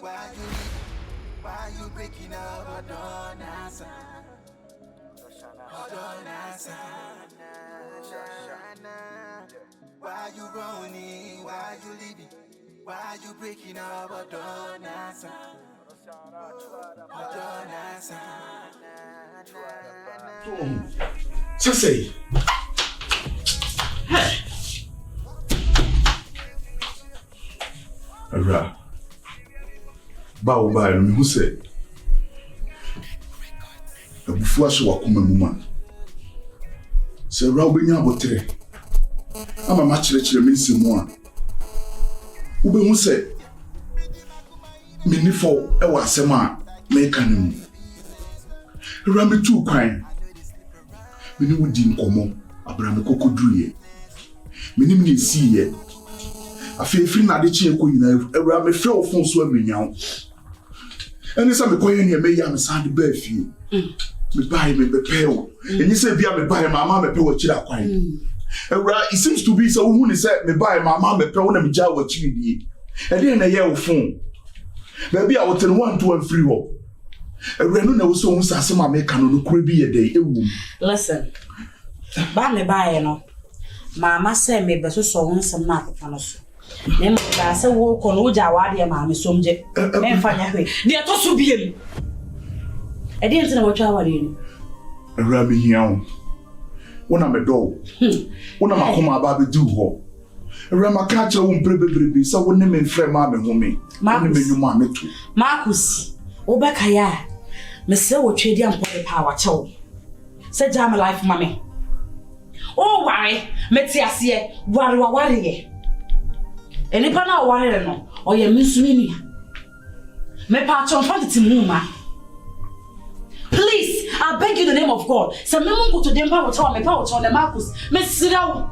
Why you breaking up? I don't answer. I don't answer. Why you running? Why you leaving? Why you breaking up? I don't answer. I don't answer. So say. Hey. Ara. Bawo ba no hu se. Abufu aso wakoma mu ma. Se ra obenya abotre. Ama ma kire me nsemu a. Ube hu se. Minifo e wa asem a me ka ne mu. Ra me tu kwan. Meni wudi nkomo abra me kokoduruye. Meni me nsiye. Afeefiri na de chie ko nyina ewura me fe ofon so amenyawo. Eni sa me koye ne me ya me sande ba afie. Me buy me bepe wo. Eni se bia me buy mama me pe wo chira kwan. Ewura it seems to be so who ni say me buy mama me pe wo na me ja wo chiri die. E dey na ye ofon. Ba bia wo ten one to free ho. Ewura no na wo so hu sase ma me ka no kura bi ye dey ewu. Listen. Ba me buy no. Mama say me be so hu nsem na akota no so. Nem ba se wo ko no ja wa de ma me somje me mfa nya hwe de to so biem e de ntina wo twa wa de ni Ewura me hiawo wona me do wona makoma ba be du ho Ewura maka kire wo mprebebrebi se wo ne me mfrɛ ma me home ne me nyuma me to Marcus wo be kaya me se wo twedi ampo de pa wa chew se jam life mame o ware me ti ase ware wa ware ye Enipa na ware no oye misumini me pa chon fantiti muma please I beg you in the name of God say me mungu to dem pa wo me pa wo the Marcus me sirawo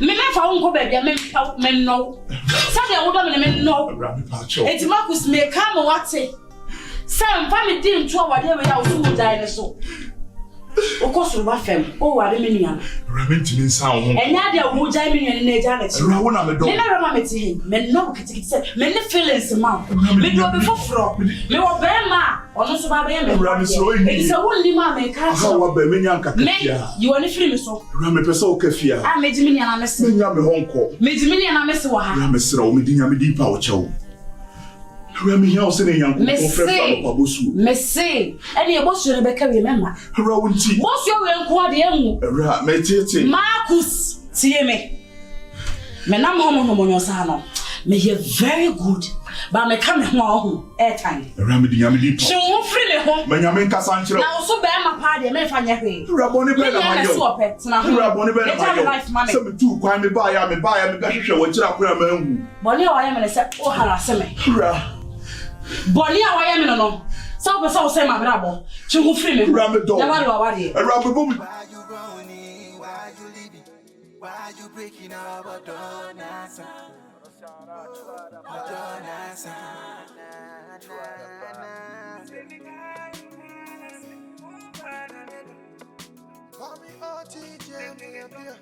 me fa wo nko ba bia me no say dey wo do me no eti Marcus me come wate say mfa me di nto awade we ya wo so dai ne so Okoso ba fem o ware me niam Ramenti ni sa ho enya de wo jai me nyan na ja na chi Ewura wo na me do me na rama me ti he me no kitikiti say me ne feelings ma me do be foforo me wo be ma ono so ba be me Ewura me so yi e say wo ni ma me ka so wo ba me nyan kakafia you want free me so Ewura me pese o kafia ah me di me nyan na me se me nya me honko me di me nyan na me se wa ha Ewura me sira o me di nya me di pa wo chewo Ewura me hiawo se ne nyan ko frɛ pa bosu me se ene e bosu re be ka we mema Ewura wo nti bosu we nko ade emu Ewura me tete Marcus tie me na mo nyosa no me hear very good but me come ho airtime Ewura me di nya me di pa she won free me ho me nya me nkasa nkyerɛ na so be ma pa de me fa nya hwe Ewura bone be na ma yo Ewura bone be na ma yo se me tu kwan me ba ya me gahwehwɛ wo kyerɛ akora ma hu bone o ya me se o harase me Ewura bone a wa ya me no so be so say ma brabo she won free me Ewura me do na ware Ewura me bo Why you running? Why you leaving? Why you breaking up? I don't answer. I don't answer. Call me OTJ, me up here.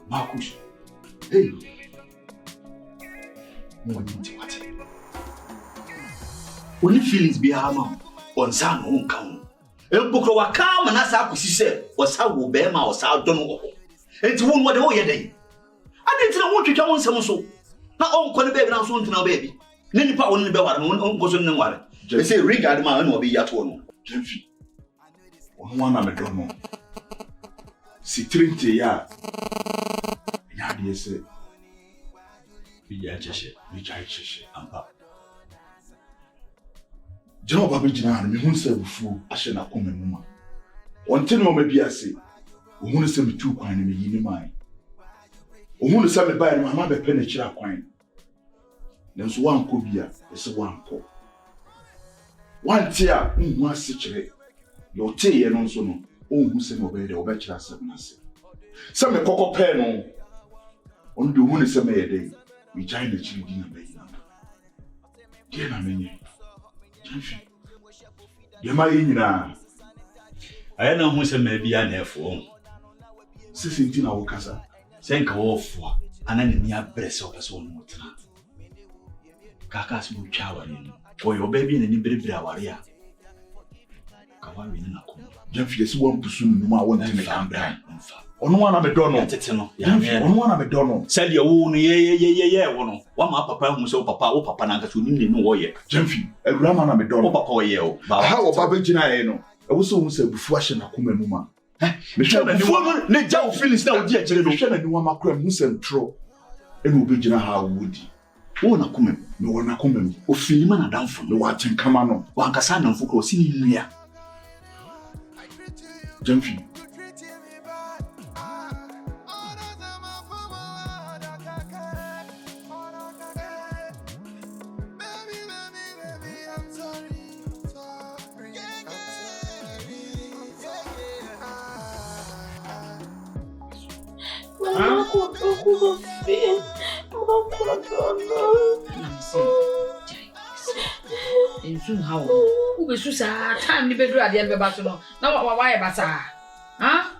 Marcus. Hey. Mo ni what? Only feelings be ama on san ho kan. Empokro wa ka na sa akosi se o sa wo be ma o sa do no ho. Enti won wo de wo ye den. Ade ntina wo twetwa won nsem so. Na on ko ne baby na so ntina baby. Ne nipa won ne be ware no on go so ne ware. They say regard ma na obi yato no. GYAMFi. Won na me do no. Si 30 ya. Ya de se. Bi ya cheshe ampa. Jeno baba jina na me hu se bufu ahye na koma mu ma. Wonte no ma bi ase. Wo hu se me tu kwan na me yi ni mai. Wo hu se me ba na ma be pe na kira kwan. Nanso wanko bia ese wanko. Wanti a hu ase kire. Yo te ye no nso no. O hu se mo be de obekira se na se. Se me kokko pe no. On do hu se me ye de. We join the chiri di na be yi na. Die na menye. GYAMFi. Yema yi nyina. I know who said maybe an F1. Sissintina Wokasa. Thank all for an enemy breast of us one more time. Kakas will shower in for your baby and any baby warrior. GYAMFi is one person no one to make am brand. On one of a donor, on one of a donor. Sell your own, one. One papa who so papa Nanga to know ye. GYAMFi, a grandma of a donor, papa yell. How about Babajina? I was so said before she na come muma. Michelle and the let Joe Phyllis now, dear Michelle and the one macram who sent tro. And will be Jina how would you? Oh, na come, no one na come. O Philman down from the watching come on. One Cassan and Foucault seen here. GYAMFi. In soon how who be susa time ni bedru ade be baso no na why basa ha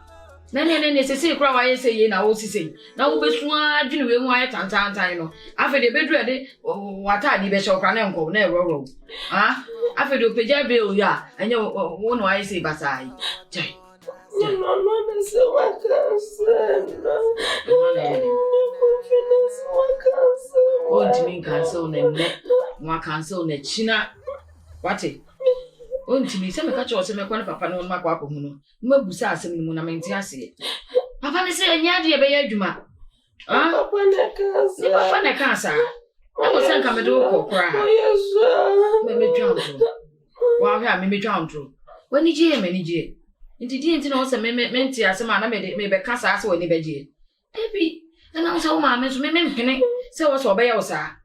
nene say kura why say ye na wo sisi na wo be su adwene we hu aye tantan no afa de bedru ade wata ni be she okra na nko na eroro ha afa de opeja be o ya enye wo no aye say basa yi jai no se wa cancel o ntimi cancel na nne wa cancel na china wate o ntimi se me ka cho se me kwa papa no ma kwa akọ hu no mabusa asem ni mu na menti ase papa ne se anya de be ya adwuma ah papa ne kansa na ko sanka me do kokora me twa ntro wa hwa me twa ntro wani je me ni je nti di nti na o se me menti asem na me be kasa ase wani be je ebi na so ma me so me mpene se wo so be ya wo sa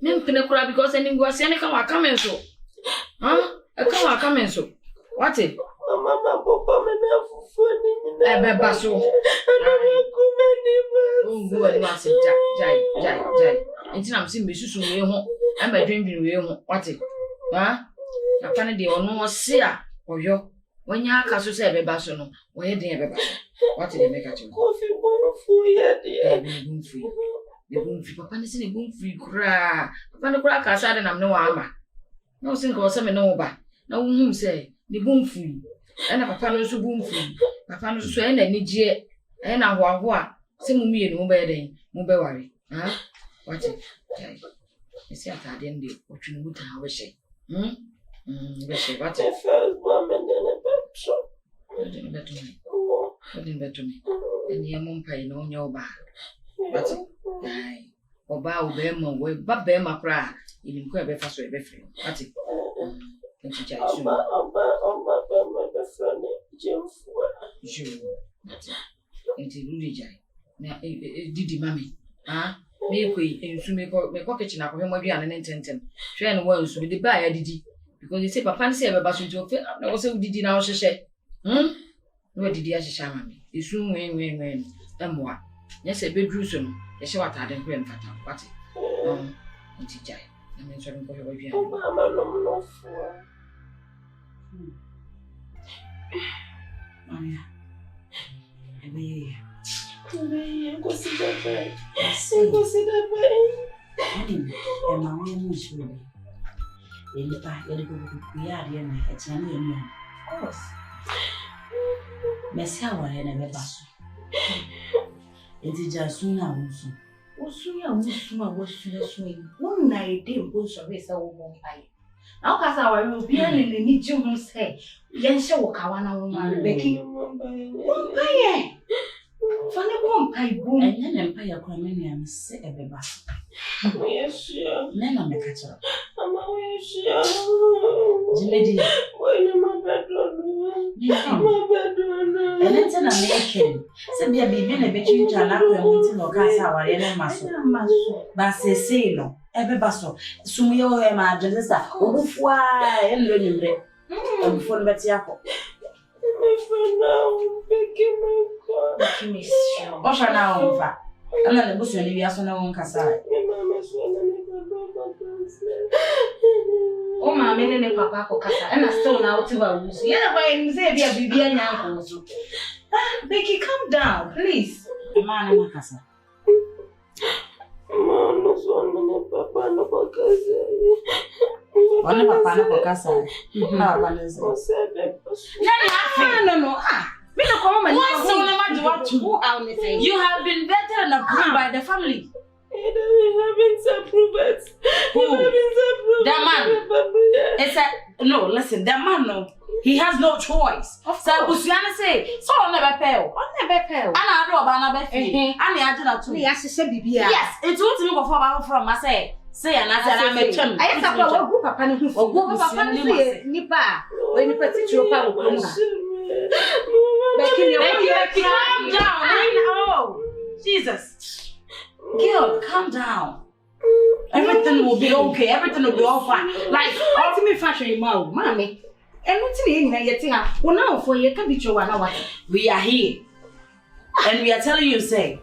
me mpene kura because any go ase ne ka wa come so e ka wa come so what it mama papa me na fufu ni e be ba so go ani ma se jai nti na msi me susu we ho e ma dwendwen we ho what it papa ne de ono se a oyo wanya aka so se e be ba so no wo ye den e be ba what it make a change coffee bonfu ye de bonfu papa ne se ne bonfu kura papa ne kura ka sa de nam ne wa ama na o se nko se me no ba na wo hu se ne bonfu e na papa no so bonfu papa no so e na ni je e na ho a se mu mie no be den mu be ware what it e se atade ndi o twinu buta ha we she be she what it first mama ne petro beto me and ye mumpai no nyoba but ai oba obema we ba bema kra ili nko ebe fa so ebe free ati nti chai su oba be frani jemfua ju nti luli jai na didi mami me koi ensu me ko kitchen akọ hemo aduane ne ntenten hwe no wa ensu de ba ya didi because they say papa ne say ebe ba so nti o fe na wo say didi na wo hwehwe no didi a hwehwe mami esu nwen emwa nyese bedru so no ye hye watade nkwe mfata wate nti jai na me so nko hwe bia mama no fua mami ebe go sit down ma we mu shule ele pa ele ko ya de na e tia ni enu of course mesi aware na be baso enti ja suna wusu osuya wusu ma wosu yi won na ide mbo so be se wo mo pai na o ka sa aware obi ani ni ji hu se ye nse wo kawa na wo ma beki pai fane ko pai bum enya na pai akwa menu am se ebe baso yes ya nena me kacha mama yes ya jimedi wena mabedon elete na meken se bia bibi na betwinta na kwa muti no ka sa aware na maso ba sese no ebe baso sumuye o he ma adresa obufua enlo nimre obufo no beti akọ Osha na onfa. Ana le busu ni biaso na won kasa. Oh, my men and papa Casa, and I still now to a woozy. Yeah, why say be a baby and uncle. Becky, calm down, please. Man, Casa. No son, papa, no Casa. One papa, no Casa. No. You have been vetted and approved by the family. That man. No, listen, that man, no. He has no choice. So Busiana say, so on never pale. And I do about never fee. And the agenda to me. Yes, it's what to me before I from I say, and I said, I'm a chum. I have a group of panic or group of panic. Nipa, when you put your power. Becky, calm down. Oh, Jesus. Girl, calm down. Everything will be okay. Everything will be all fine. Like, ultimate fashion, mommy. And what's in yet? Well, now for you can be true. We are here. And we are telling you, say,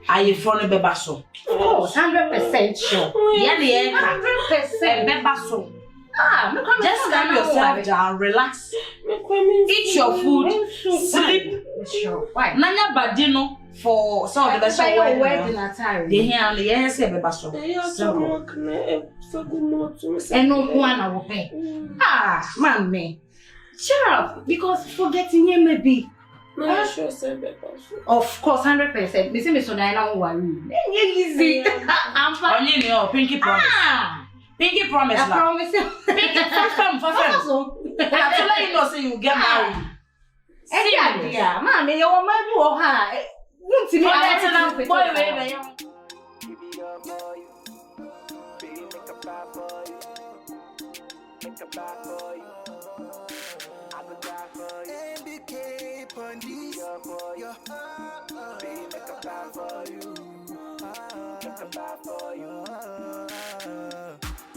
are you from a bebasso? Oh, 100% sure. Yeah, 100% bebasso. Just calm yourself down, relax. Eat your food, sleep. Nanya badino for some of the best wedding attire. They hear only yes, bebasso. And no one I will pay. Mommy, cheer up because forgetting him may be. Of course, 100%. Miss Miss Diana will worry. Easy. I'm fine. You Pinky promise. Pinky promise. I promise you. Pinky first time. I tell you no say you get married. Yeah, mommy, you want my boy, huh? Won't see me.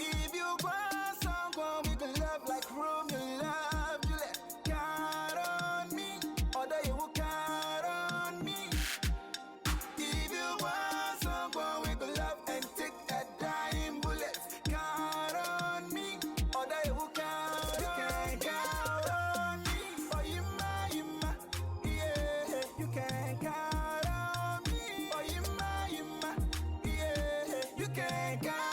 If you want someone we can love like Romeo love Juliet, count on me, or you will count on me. If you want someone we can love and take a dying bullet, count on me, or you will count on me. Oh, you yeah, you can count on me. Oh, you yeah, you can count.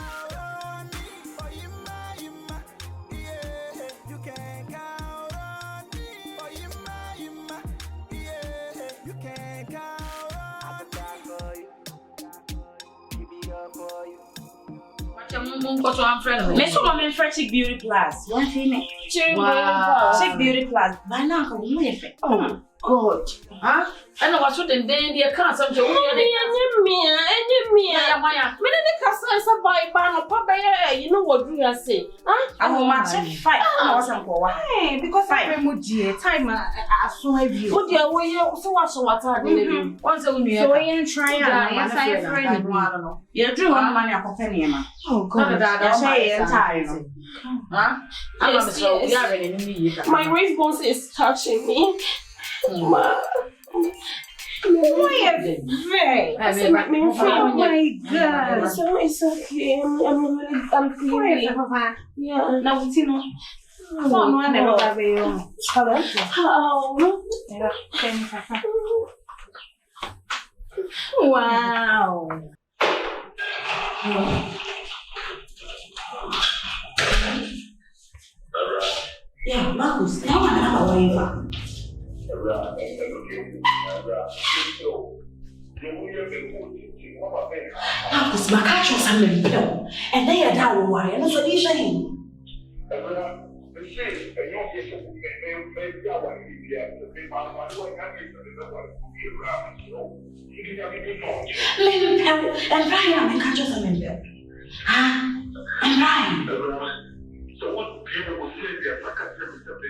Let's show my Chic Beauty Plus. One thing, Chic Beauty Plus. By now, oh God, huh? I know what's what the day can't some joke. You know what you are saying? I will match 5 hours and go. Hey, because I remember time I saw you. What do you so what are you? Once a week, so we ain't trying. Yes, I have friend. You're doing one money a penny, man. Oh God, that's time. Huh? My response is touching me. Oh my God. So it's okay. I'm clean. Yeah. Now we see no. Wow. Yeah, Marcus, now I'm not away. Marcus, my catch was a little, and they are down why, and that's what he's saying. And Brian, my catch was a little. And Brian. So what people will say they are not considered to be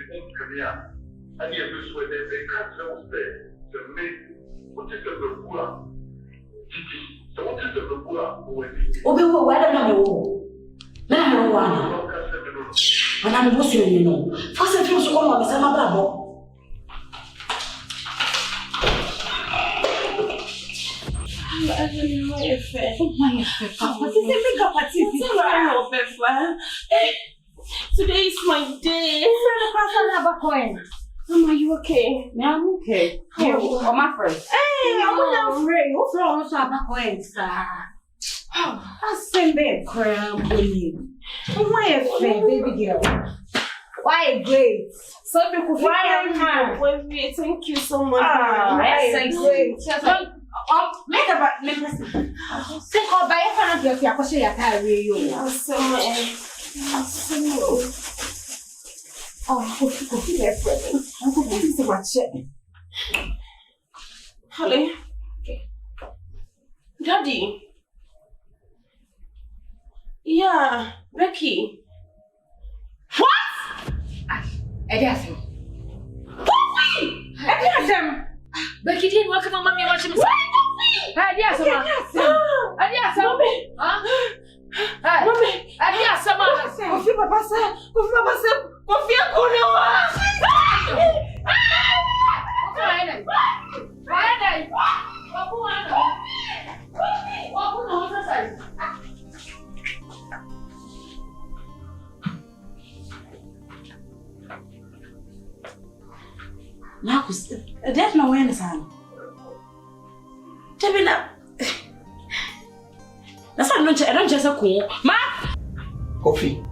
and yet this way they can't tell say to me what is the Bura? So what is the Bura? Oh, where don't know. Now one. And I'm listening, you know. First and first, one of the same bravo. Today is my day. Mama, are you okay? Yeah, I'm okay. You or my friend? Hey, I'm not afraid. What's wrong with your back sir? I send me a crown with you. Why a fair baby girl? Why great? So because why am I? Thank you so much. That's great. Make about me. Think of by a fan of your question. I carry you. Oh, coffee, my friend. I'm going to see my check. Hello. Daddy. Yeah, Becky. What? Ediasem. Ediasem. Becky didn't work for mommy watching me. Ediasem. Ediasem. Huh? Mommy. Ediasem. Coffee, Papa, sir. Coffee, Marcus, there's no way in the sun. Tabina. That's why I don't just a cool. Ma! Coffee.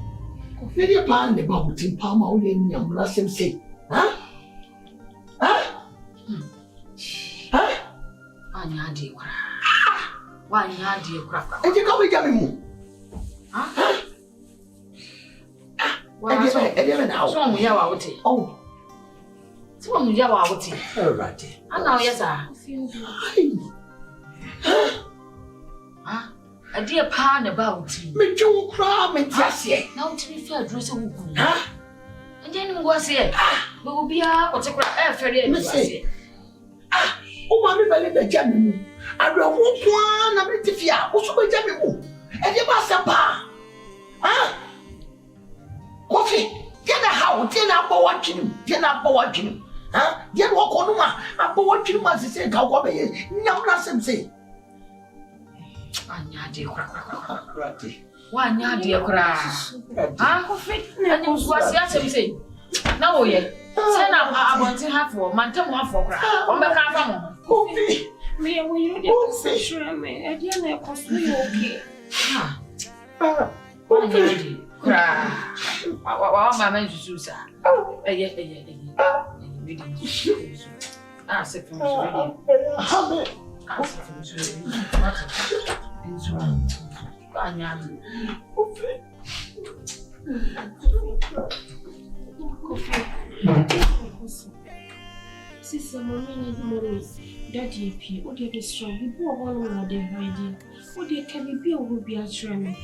Coffee, you're planning about Tim Palmer, only in your last say. Huh? Why, dear craft? And you come with Jammy. Huh? I didn't know. So we have our tea. Oh, so we have our tea. all right. I know, yes, sir. Huh? A dear pan about you. Me Joe Crab and Jessie. Now to be fair, dress a woman. Huh? And then was here. We will be out or take a ferry. Oh, Mammy, the Jammy. I don't want one. I'm ready to also by Jammy. And you must have pa. Huh? Coffee. Get a house. Get up watching him. Get up watching him. Huh? Get walk on my. I'm watching him as he said, how come I am say. Anya dear crack. One yard dear crack. Ah, coffee. And was yes, say. Now, yeah. Send up I want to have for Mantam for crack. On the car. Coffee. Me, when you don't say, sure, me, I didn't cost me okay. One yard crack. My man to Susa. Ah, sick from Sister, mommy need money. Daddy, P. What do you strong? You bought one of the hiding. What do you can be will be a tremor?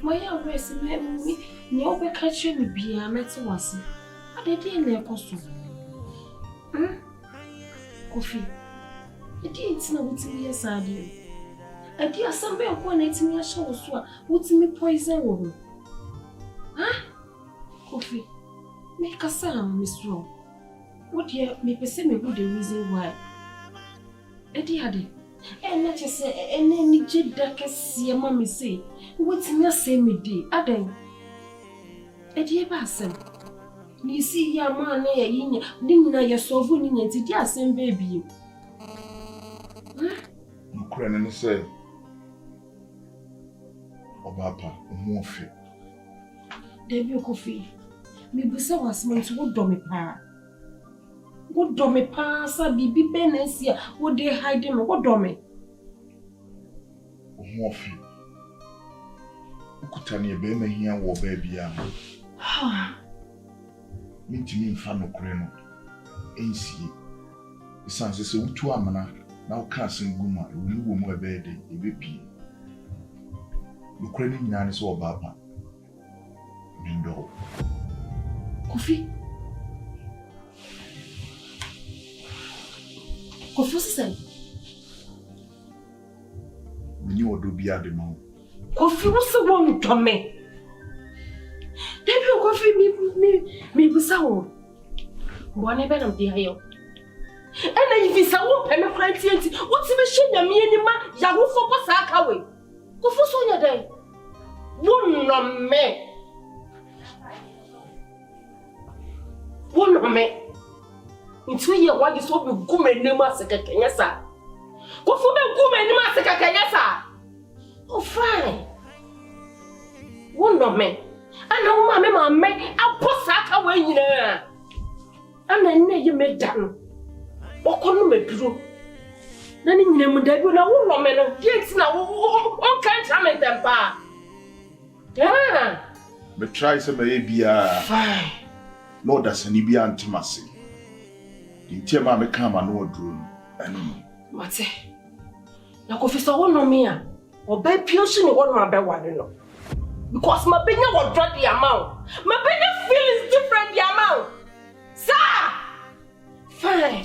My young race, me, no be catching me be a metal was. I didn't know costume. Coffee. It didn't know what me as I do. I dear somebody one at me a show so what's me poison woman. Huh? Coffee. Make a sound, Miss Rowe. What dear, me perceive me good the reason why. Eddie had it. And not just say, and then you did that see a mammy say, what's me say me day? Aden. Eddie Bassam. You see, your man, didn't I so good in it? Dear, same baby. You couldn't say, Obapa, more fit. Debut coffee. Me busa was meant to would dummy pa. What dummy pa, Sabi, Benesia, would they hide him? What dummy? More fit. Kutani bema here war baby. Mean to me, Fano Creno. AC. The sons is a 2 amana. Now casting Guma, you will more bed, a baby. Ukrainian yan is all Baba. Mindo. Coffee. Coffee say. We knew what do be at the mouth. Coffee was the one to me. Debut coffee me was sour. One event of the hell. And if it's a woman, I'm crying. What's the machine? I mean, Yahoo for Pasaka. Go for Sonia day. One me. One of me. Into here, why you so be good and name us a canyasa? Go for the good and name us a canyasa. Oh, fine. One of me. I know my mamma, I'll put that away in there. And I know you made done. What can you make true? None in them would have a woman of yes now. All kinds of them, pa. Yeah. But try some baby. Fine. Lord, that's an Ibia intimacy. The Tiama become an old room. And Mate. Now, if it's a one on me, or by piercing one my bed one. Because my baby will drop the amount. My baby feels different the amount. Sir! Fine.